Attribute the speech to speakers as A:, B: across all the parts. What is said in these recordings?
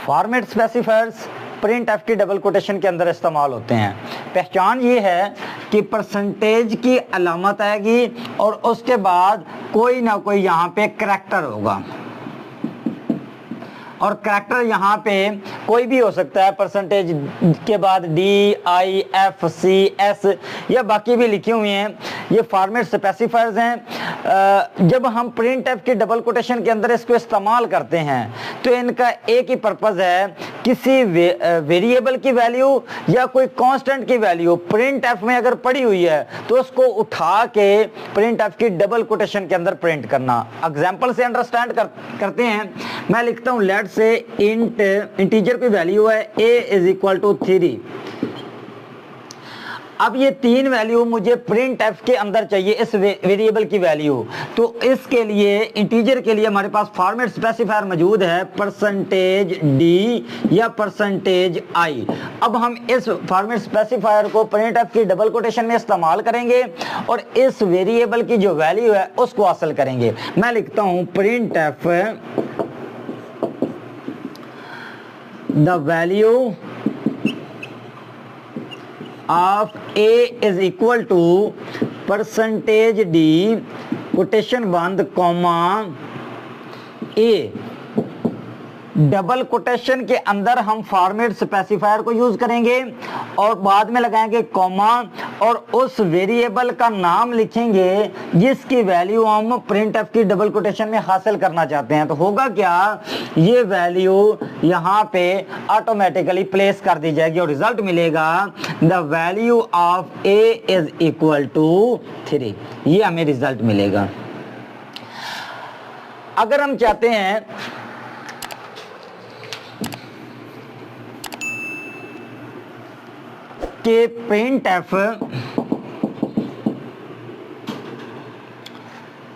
A: Format specifiers print F की double quotation के अंदर इस्तेमाल होते हैं। पहचान ये है कि परसेंटेज की अलामत आएगी और उसके बाद कोई ना कोई यहाँ पे करैक्टर होगा, और करैक्टर यहाँ पे कोई भी हो सकता है। परसेंटेज के बाद डी, आई, एफ, सी, एस या बाकी भी लिखे हुए हैं। ये फॉर्मेट स्पेसिफायर्स हैं। जब हम प्रिंट एफ की डबल कोटेशन के अंदर इसको इस्तेमाल करते हैं तो इनका एक ही पर्पज़ है, किसी वेरिएबल की वैल्यू या कोई कांस्टेंट की वैल्यू प्रिंट एफ में अगर पड़ी हुई है तो उसको उठा के प्रिंट एफ की डबल कोटेशन के अंदर प्रिंट करना। एग्जाम्पल से अंडरस्टैंड करते हैं। मैं लिखता हूं लेट से इंटीजर की वैल्यू है a इज इक्वल टू 3। अब ये 3 वैल्यू मुझे प्रिंट एफ के अंदर चाहिए, इस वेरिएबल की वैल्यू। तो इसके लिए इंटीजर के लिए हमारे पास फॉर्मेट स्पेसिफायर मौजूद है, परसेंटेज डी या परसेंटेज आई। अब हम इस फॉर्मेट स्पेसिफायर को प्रिंट एफ की डबल कोटेशन में इस्तेमाल करेंगे और इस वेरिएबल की जो वैल्यू है उसको हासिल करेंगे। मैं लिखता हूं print F the value of a is equal to percentage d quotation बंद कॉमा a। डबल कोटेशन के अंदर हम फॉर्मेट स्पेसिफायर को यूज करेंगे और बाद में लगाएंगे कॉमा और उस वेरिएबल का नाम लिखेंगे जिसकी वैल्यू हम प्रिंट एफ की डबल कोटेशन में हासिल करना चाहते हैं। तो होगा क्या, ये वैल्यू यहाँ पे ऑटोमेटिकली प्लेस कर दी जाएगी और रिजल्ट मिलेगा the value of A is equal to 3। ये हमें रिजल्ट मिलेगा। अगर हम चाहते हैं कि प्रिंट एफ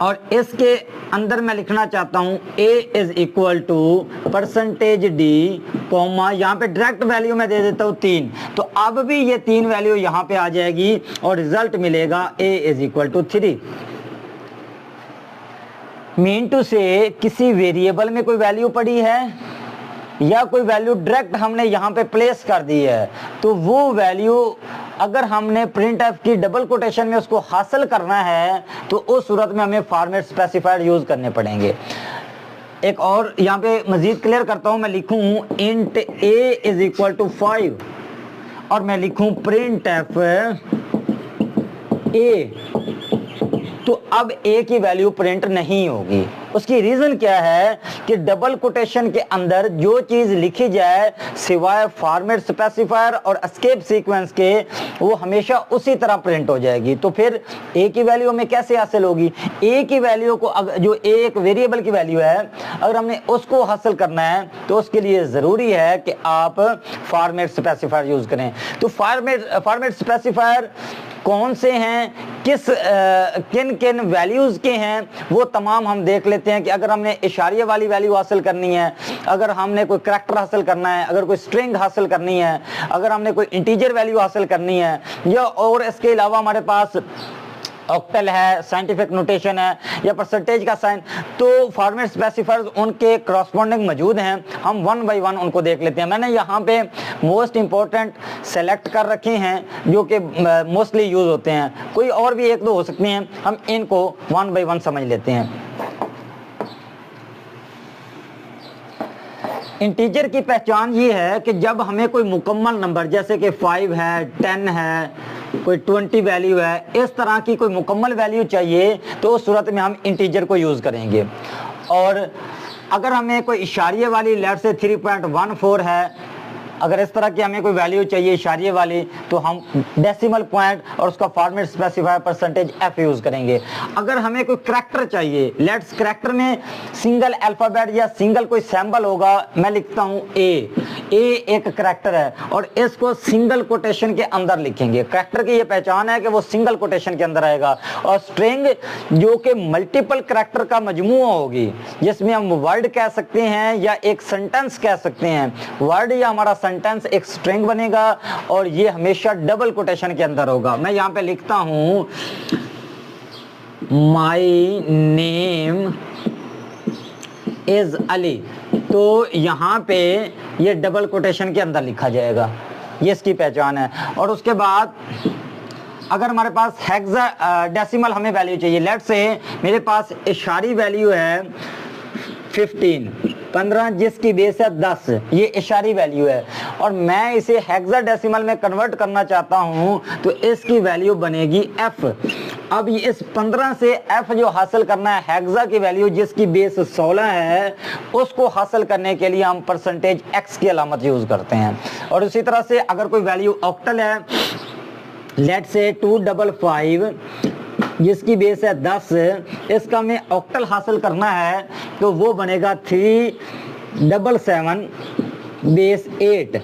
A: और इसके अंदर मैं लिखना चाहता हूं a is equal to percentage D comma, यहाँ पे डायरेक्ट वैल्यू मैं दे देता हूं 3। तो अब भी ये 3 वैल्यू यहाँ पे आ जाएगी और रिजल्ट मिलेगा a is equal to 3। Mean two से किसी वेरिएबल में कोई वैल्यू पड़ी है या कोई वैल्यू डायरेक्ट हमने यहाँ पे प्लेस कर दी है, तो वो वैल्यू अगर हमने प्रिंट एफ की डबल कोटेशन में उसको हासिल करना है तो उस सूरत में हमें फॉर्मेट स्पेसिफायर यूज करने पड़ेंगे। एक और यहाँ पे मजीद क्लियर करता हूँ। मैं लिखूं int a is equal to 5 और मैं लिखूं प्रिंट एफ a, तो अब a की वैल्यू प्रिंट नहीं होगी। उसकी रीजन क्या है कि डबल कोटेशन के अंदर जो चीज लिखी जाए सिवाय फॉर्मेट स्पेसिफायर और एस्केप सीक्वेंस के, वो हमेशा उसी तरह प्रिंट हो जाएगी। तो फिर a की वैल्यू हमें कैसे हासिल होगी? a की वैल्यू को जो एक वेरिएबल की वैल्यू है, अगर हमने उसको हासिल करना है तो उसके लिए जरूरी है कि आप फॉर्मेट स्पेसिफायर यूज करें। तो फॉर्मेट स्पेसिफायर कौन से हैं, किन किन वैल्यूज के हैं, वो तमाम हम देख लेते हैं। कि अगर हमने इशारिया वाली वैल्यू हासिल करनी है, अगर हमने कोई करैक्टर हासिल करना है, अगर कोई स्ट्रिंग हासिल करनी है, अगर हमने कोई इंटीजर वैल्यू हासिल करनी है, या और इसके अलावा हमारे पास ऑक्टल है, साइंटिफिक नोटेशन है या परसेंटेज का साइन, तो फॉर्मेट स्पेसिफायर्स उनके करस्पॉन्डिंग मौजूद हैं। हम वन बाय वन उनको देख लेते हैं। मैंने यहाँ पे मोस्ट इंपॉर्टेंट सेलेक्ट कर रखे हैं जो कि मोस्टली यूज होते हैं। कोई और भी एक दो हो सकती हैं, हम इनको वन बाय वन समझ लेते हैं। इंटीजर की पहचान ये है कि जब हमें कोई मुकम्मल नंबर जैसे कि 5 है, 10 है, कोई 20 वैल्यू है, इस तरह की कोई मुकम्मल वैल्यू चाहिए तो उस सूरत में हम इंटीजर को यूज करेंगे। और अगर हमें कोई इशारिये वाली लेट से 3.14 है, अगर इस तरह की हमें कोई वैल्यू चाहिए इशारिये वाली, तो हम डेसिमल पॉइंट और उसका format specifier percentage F use करेंगे। अगर हमें कोई करैक्टर चाहिए, लेट्स करैक्टर में सिंगल अल्फाबेट या सिंगल कोई सिंबल होगा, मैं लिखता हूं ए एक करैक्टर है और इसको सिंगल कोटेशन के अंदर लिखेंगे। करैक्टर की ये पहचान है कि वो सिंगल कोटेशन के अंदर आएगा। और स्ट्रिंग जो कि मल्टीपल करैक्टर का मजमूआ होगी, जिसमें हम वर्ड कह सकते हैं या एक सेंटेंस कह सकते हैं। वर्ड या हमारा सेंटेंस एक स्ट्रिंग बनेगा और ये हमेशा डबल कोटेशन के अंदर होगा। मैं यहां पे लिखता हूं माय नेम इज अली, तो यहाँ पे ये डबल कोटेशन के अंदर लिखा जाएगा, ये इसकी पहचान है। और उसके बाद अगर हमारे पास हेक्सा डेसिमल हमें वैल्यू चाहिए, लेट से मेरे पास इशारी वैल्यू है 15 जिसकी बेस है 10, ये इशारी वैल्यू है, और मैं इसे हेक्सा डेसिमल में कन्वर्ट करना चाहता हूं तो इसकी वैल्यू बनेगी f। अब ये इस 15 से f जो हासिल करना है हेक्सा की वैल्यू जिसकी बेस 16 है, उसको हासिल करने के लिए हम परसेंटेज x की अलामत यूज करते हैं। और उसी तरह से अगर कोई वैल्यू ऑक्टल है, लेट से 255 जिसकी बेस है 10, इसका हमें ऑक्टल हासिल करना है तो वो बनेगा 377 बेस 8।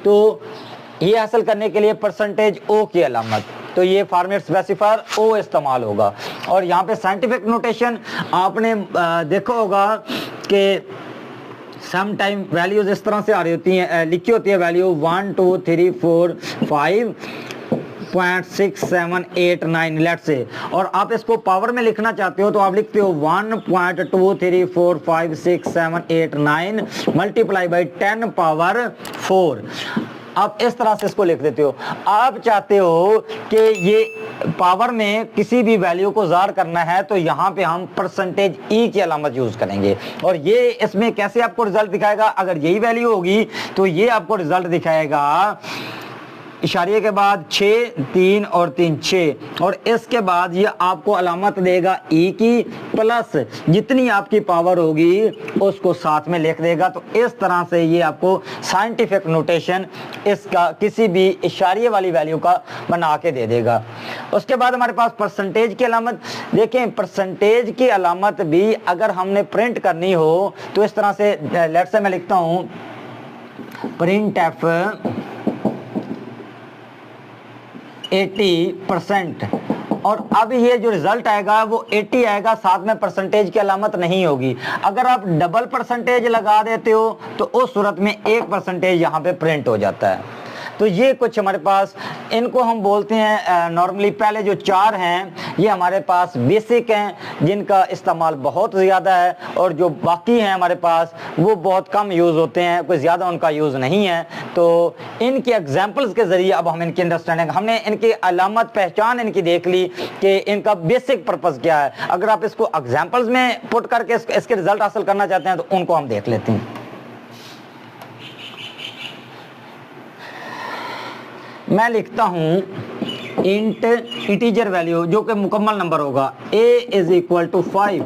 A: तो ये हासिल करने के लिए परसेंटेज ओ की अलामत, तो ये फॉर्मेट स्पेसिफायर ओ इस्तेमाल होगा। और यहाँ पे साइंटिफिक नोटेशन आपने देखा होगा कि सम टाइम वैल्यूज इस तरह से आ रही होती हैं, लिखी होती है वैल्यू 1 2 3 4 5 0.6789 लेट से, और आप इसको पावर में लिखना चाहते हो तो आप लिखते हो 1.2345678 मल्टीप्लाई बाई 10 पावर 4। आप इस तरह से इसको लिख देते हो। आप चाहते हो कि ये पावर में किसी भी वैल्यू को ज़ाहिर करना है तो यहाँ पे हम परसेंटेज ई की अलामत यूज करेंगे, और ये इसमें कैसे आपको रिजल्ट दिखाएगा, अगर यही वैल्यू होगी तो ये आपको रिजल्ट दिखाएगा इशारे के बाद 6 3 और 3 6, और इसके बाद ये आपको अलामत देगा ई की, प्लस जितनी आपकी पावर होगी उसको साथ में लिख देगा। तो इस तरह से ये आपको साइंटिफिक नोटेशन इसका किसी भी इशारे वाली वैल्यू का बना के दे देगा। उसके बाद हमारे पास परसेंटेज की अलामत, देखें परसेंटेज की अलामत भी अगर हमने प्रिंट करनी हो तो इस तरह से, लेट से मैं लिखता हूँ प्रिंट एफ 80%, और अब ये जो रिजल्ट आएगा वो 80 आएगा, साथ में परसेंटेज की अलामत नहीं होगी। अगर आप डबल परसेंटेज लगा देते हो तो उस सूरत में 1% यहाँ पे प्रिंट हो जाता है। तो ये कुछ हमारे पास, इनको हम बोलते हैं नॉर्मली, पहले जो 4 हैं ये हमारे पास बेसिक हैं जिनका इस्तेमाल बहुत ज़्यादा है, और जो बाकी हैं हमारे पास वो बहुत कम यूज़ होते हैं, कोई ज़्यादा उनका यूज़ नहीं है। तो इनके एग्जांपल्स के ज़रिए अब हम इनकी अंडरस्टैंडिंग, हमने इनकी अलामत पहचान इनकी देख ली कि इनका बेसिक पर्पज़ क्या है। अगर आप इसको एग्जाम्पल्स में पुट करके इसके रिजल्ट हासिल करना चाहते हैं तो उनको हम देख लेते हैं। मैं लिखता हूं इंट इंटीजर वैल्यू जो कि मुकम्मल नंबर होगा, a इज इक्वल टू 5।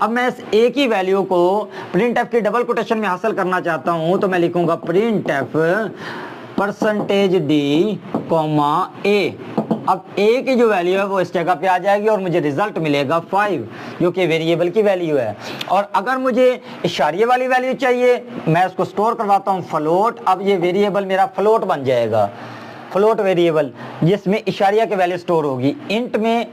A: अब मैं इस a की वैल्यू को प्रिंट एफ की डबल कोटेशन में हासिल करना चाहता हूं तो मैं लिखूंगा print F percentage D comma a। अब a की जो वैल्यू है वो इस जगह पे आ जाएगी और मुझे रिजल्ट मिलेगा 5 जो कि वेरिएबल की वैल्यू है। और अगर मुझे इशारिये वाली वैल्यू चाहिए मैं उसको स्टोर करवाता हूँ फ्लोट। अब ये वेरिएबल मेरा फ्लोट बन जाएगा, फ्लोट वेरिएबल जिसमें इशारिया की वैल्यू स्टोर होगी। इंट में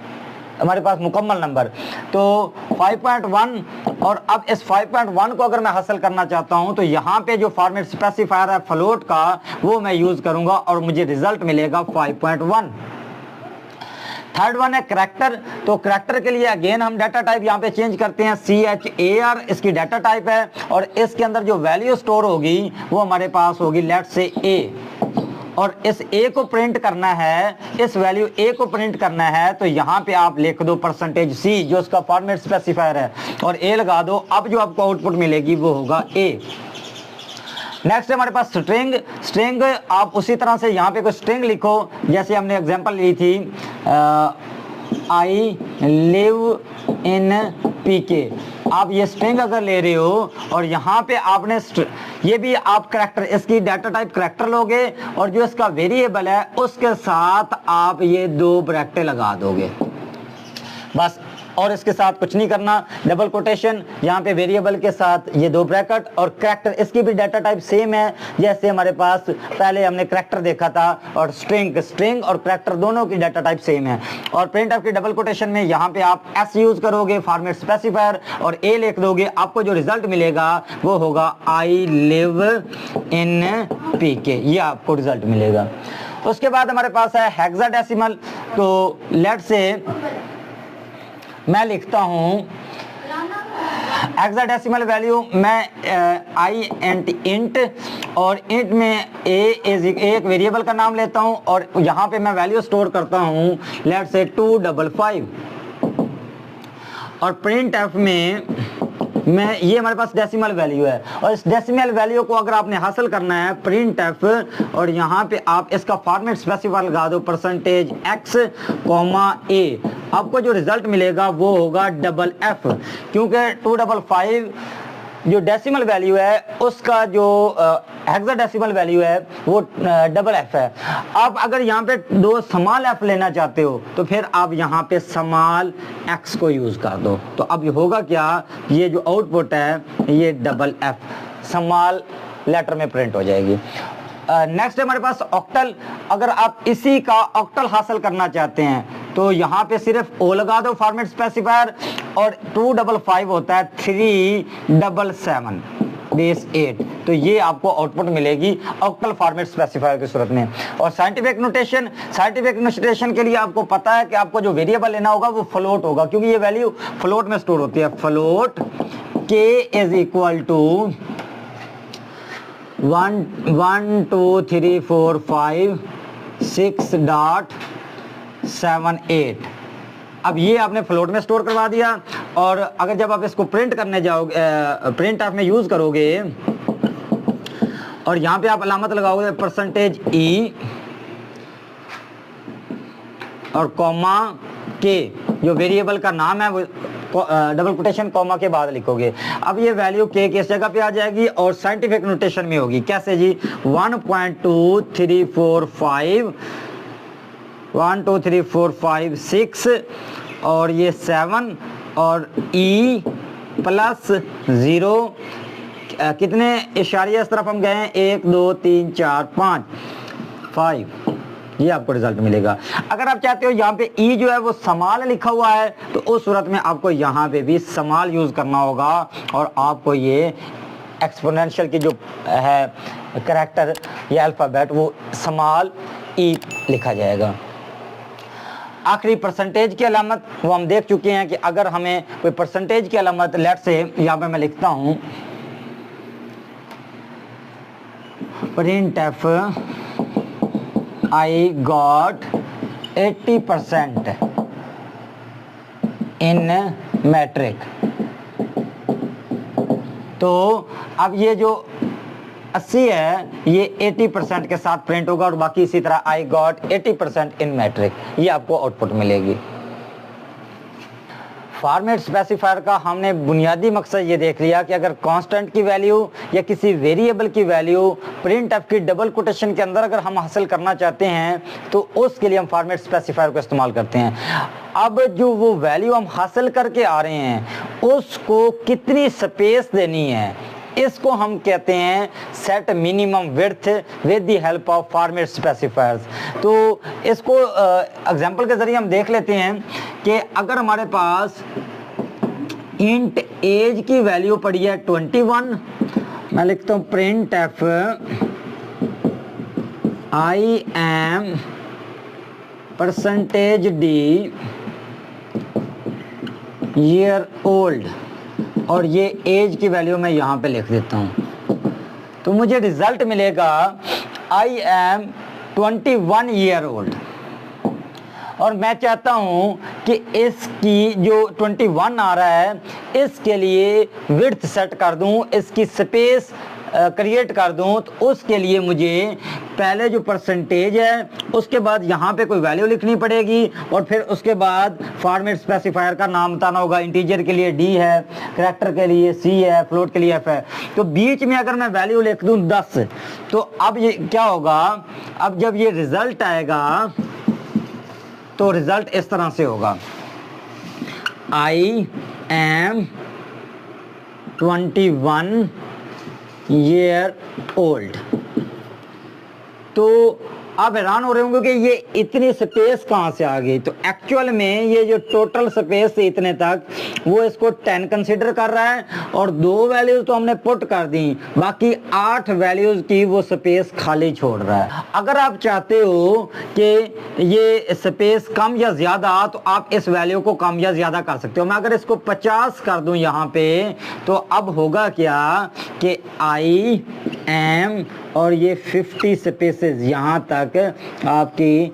A: हमारे पास मुकम्मल नंबर तो 5.1, और अब इस 5.1 को अगर मैं हासिल करना चाहता हूं तो यहाँ पे जो फॉर्मेट स्पेसिफायर है फ्लोट का वो मैं यूज करूंगा और मुझे रिजल्ट मिलेगा 5.1। थर्ड वन है करैक्टर। तो करैक्टर के लिए अगेन हम डाटा टाइप यहाँ पे चेंज करते हैं, CHAR इसकी डाटा टाइप है, और इसके अंदर जो वैल्यू स्टोर होगी वो हमारे पास होगी लेट से A, और इस A को प्रिंट करना है, इस वैल्यू A को प्रिंट करना है तो यहाँ पे आप लिख दो परसेंटेज C जो उसका फॉर्मेट स्पेसिफायर है और A लगा दो। अब जो आपको आउटपुट मिलेगी वो होगा A। नेक्स्ट है हमारे पास स्ट्रिंग। स्ट्रिंग आप उसी तरह से यहाँ पे कोई स्ट्रिंग लिखो, जैसे हमने एग्जांपल ली थी आई लिव इन PK। आप ये स्ट्रिंग अगर ले रहे हो और यहाँ पे आपने ये भी आप करैक्टर, इसकी डाटा टाइप करैक्टर लोगे और जो इसका वेरिएबल है उसके साथ आप ये 2 ब्रैकेट लगा दोगे बस, और इसके साथ कुछ नहीं करना। डबल कोटेशन यहाँ पे वेरिएबल के साथ ये 2 ब्रैकेट, और करैक्टर इसकी भी डाटा टाइप सेम है जैसे हमारे पास पहले हमने करैक्टर देखा था, और स्ट्रिंग और करैक्टर दोनों की डाटा टाइप सेम है। और प्रिंट एफ की डबल कोटेशन में यहाँ पे आप S यूज करोगे फॉर्मेट स्पेसिफायर और A लिख दोगे, आपको जो रिजल्ट मिलेगा वो होगा आई लिव इन PK, ये आपको रिजल्ट मिलेगा। उसके बाद हमारे पास है हेक्साडेसिमल। तो लेट से मैं लिखता हूं हेक्साडेसिमल वैल्यू मैं आई एंड इंट, और इंट में एक वेरिएबल का नाम लेता हूं और यहां पे मैं वैल्यू स्टोर करता हूं, लेट्स से 255, और प्रिंट एफ में मैं, ये हमारे पास डेसिमल वैल्यू है, और इस डेसिमल वैल्यू को अगर आपने हासिल करना है प्रिंट एफ, और यहाँ पे आप इसका फॉर्मेट स्पेसिफायर लगा दो परसेंटेज x कॉमा a, आपको जो रिजल्ट मिलेगा वो होगा डबल एफ, क्योंकि 255 जो डेसिमल वैल्यू है उसका जो हेक्साडेसिमल वैल्यू है वो डबल एफ है। आप अगर यहाँ पे दो स्मॉल एफ लेना चाहते हो तो फिर आप यहाँ पे स्मॉल एक्स को यूज कर दो, तो अब ये होगा क्या, ये जो आउटपुट है ये डबल एफ स्मॉल लेटर में प्रिंट हो जाएगी। नेक्स्ट है हमारे पास ऑक्टल। अगर आप इसी का ऑक्टल हासिल करना चाहते हैं तो यहाँ पे सिर्फ ओ लगा दो फॉर्मेट स्पेसिफायर, और 255 होता है 377 बेस 8, तो ये आपको आउटपुट मिलेगी ऑक्टल फॉर्मेट स्पेसिफायर की सूरत में। और साइंटिफिक नोटेशन के लिए आपको पता है कि आपको जो वेरिएबल लेना होगा वो फ्लोट होगा, क्योंकि ये वैल्यू फ्लोट में स्टोर होती है। Float k is equal to 1 2 3 4 5 6.78। अब ये आपने फ्लोट में स्टोर करवा दिया, और अगर जब आप इसको प्रिंट करने जाओगे, प्रिंट ऑफ में यूज करोगे, और यहाँ पे आप अलामत लगाओगे परसेंटेज ई और कॉमा के, जो वेरिएबल का नाम है वो डबल कोटेशन कॉमा के बाद लिखोगे। अब ये वैल्यू के किस जगह पे आ जाएगी, और साइंटिफिक नोटेशन में होगी। कैसे जी, 1.2345 1 2 3 4 5 6 और ये 7 और ई प्लस 0, कितने इशारे इस तरफ हम गए हैं, 1 2 3 4 5, ये आपको रिजल्ट मिलेगा। अगर आप चाहते हो यहाँ पे ई जो है वो समाल लिखा हुआ है, तो उस सूरत में आपको यहाँ पे भी समाल यूज करना होगा, और आपको ये एक्सपोनेंशियल की जो है करैक्टर या अल्फाबेट वो समाल ई लिखा जाएगा। आखिरी परसेंटेज की अलामत वो हम देख चुके हैं कि अगर हमें कोई परसेंटेज की अलामत, लेट से यहाँ पे मैं लिखता हूँ print F I got 80% in metric, तो अब ये जो 80 है ये 80% के साथ प्रिंट होगा, और बाकी इसी तरह I got 80% in metric, ये आपको आउटपुट मिलेगी। फॉर्मेट स्पेसिफायर का हमने बुनियादी मकसद ये देख लिया कि अगर कांस्टेंट की वैल्यू या किसी वेरिएबल की वैल्यू प्रिंट एफ की डबल कोटेशन के अंदर अगर हम हासिल करना चाहते हैं तो उसके लिए हम फॉर्मेट स्पेसिफायर को इस्तेमाल करते हैं। अब जो वो वैल्यू हम हासिल करके आ रहे हैं उसको कितनी स्पेस देनी है, इसको हम कहते हैं set minimum width with the help of format specifiers. तो इसको एग्जांपल के जरिए हम देख लेते हैं कि अगर हमारे पास इंट एज की वैल्यू पड़ी है 21, मैं लिखता हूं print F I am percentage D year old, और ये एज की वैल्यू मैं यहाँ पे लिख देता हूँ, तो मुझे रिजल्ट मिलेगा आई एम 21 ईयर ओल्ड। और मैं चाहता हूँ कि इसकी जो 21 आ रहा है इसके लिए विड्थ सेट कर दूँ, इसकी स्पेस क्रिएट कर दूं, तो उसके लिए मुझे पहले जो परसेंटेज है उसके बाद यहाँ पे कोई वैल्यू लिखनी पड़ेगी, और फिर उसके बाद फॉर्मेट स्पेसिफायर का नाम बताना होगा। इंटीजर के लिए डी है, करैक्टर के लिए सी है, फ्लोट के लिए एफ है। तो बीच में अगर मैं वैल्यू लिख दूं 10, तो अब ये क्या होगा, अब जब ये रिजल्ट आएगा तो रिजल्ट इस तरह से होगा, आई एम 21 ईयर ओल्ड। तो आप हैरान हो रहे होंगे कि ये इतनी स्पेस कहाँ से आ गई। तो एक्चुअल में ये जो टोटल स्पेस से इतने तक वो इसको 10 कंसिडर कर रहा है और 2 वैल्यूज तो हमने पुट कर दी, बाकी 8 वैल्यूज की वो स्पेस खाली छोड़ रहा है। अगर आप चाहते हो कि ये स्पेस कम या ज्यादा तो आप इस वैल्यू को कम या ज्यादा कर सकते हो। मैं अगर इसको 50 कर दूं यहाँ पे तो अब होगा क्या कि आई एम और ये 50 स्पेसेस यहाँ तक आपकी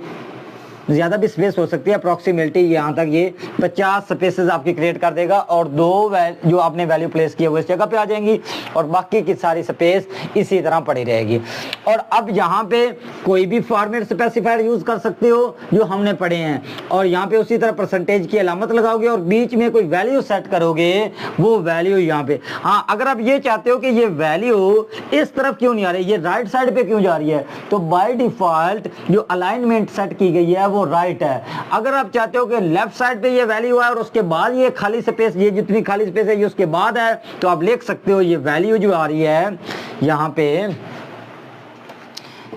A: ज़्यादा भी स्पेस हो सकती है, अप्रॉक्सीमेटली यहाँ तक ये 50 स्पेसेस आपकी क्रिएट कर देगा और 2 जो आपने वैल्यू प्लेस की है वो इस जगह पे आ जाएंगी और बाकी की सारी स्पेस इसी तरह पड़ी रहेगी। और अब यहाँ पे कोई भी फॉर्मेट स्पेसिफायर यूज़ कर सकते हो जो हमने पढ़े हैं और यहाँ पे उसी तरह परसेंटेज की अलामत लगाओगे और बीच में कोई वैल्यू सेट करोगे, वो वैल्यू यहाँ पे। हाँ, अगर आप ये चाहते हो कि ये वैल्यू इस तरफ क्यों नहीं आ रही, ये राइट साइड पे क्यों जा रही है, तो बाय डिफॉल्ट जो अलाइनमेंट सेट की गई है वो राइट है। अगर आप चाहते हो कि लेफ्ट साइड पे ये वैल्यू है और उसके बाद ये खाली स्पेस, ये जितनी खाली स्पेस है ये उसके बाद है, तो आप लिख सकते हो ये वैल्यू जो आ रही है यहाँ पे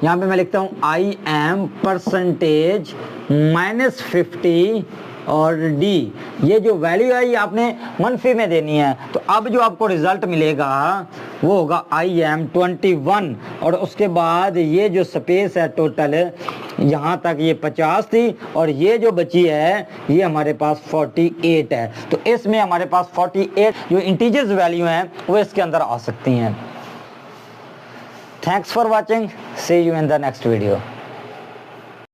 A: मैं लिखता हूं आई एम परसेंटेज -50 और डी, ये जो वैल्यू है ये आपने मनफी में देनी है। तो अब जो आपको रिजल्ट मिलेगा वो होगा आई एम 21 और उसके बाद ये जो स्पेस है टोटल यहाँ तक ये 50 थी और ये जो बची है ये हमारे पास 48 है। तो इसमें हमारे पास 48 जो इंटीजर्स वैल्यू हैं वो इसके अंदर आ सकती हैं। Thanks for watching, see you in the next video.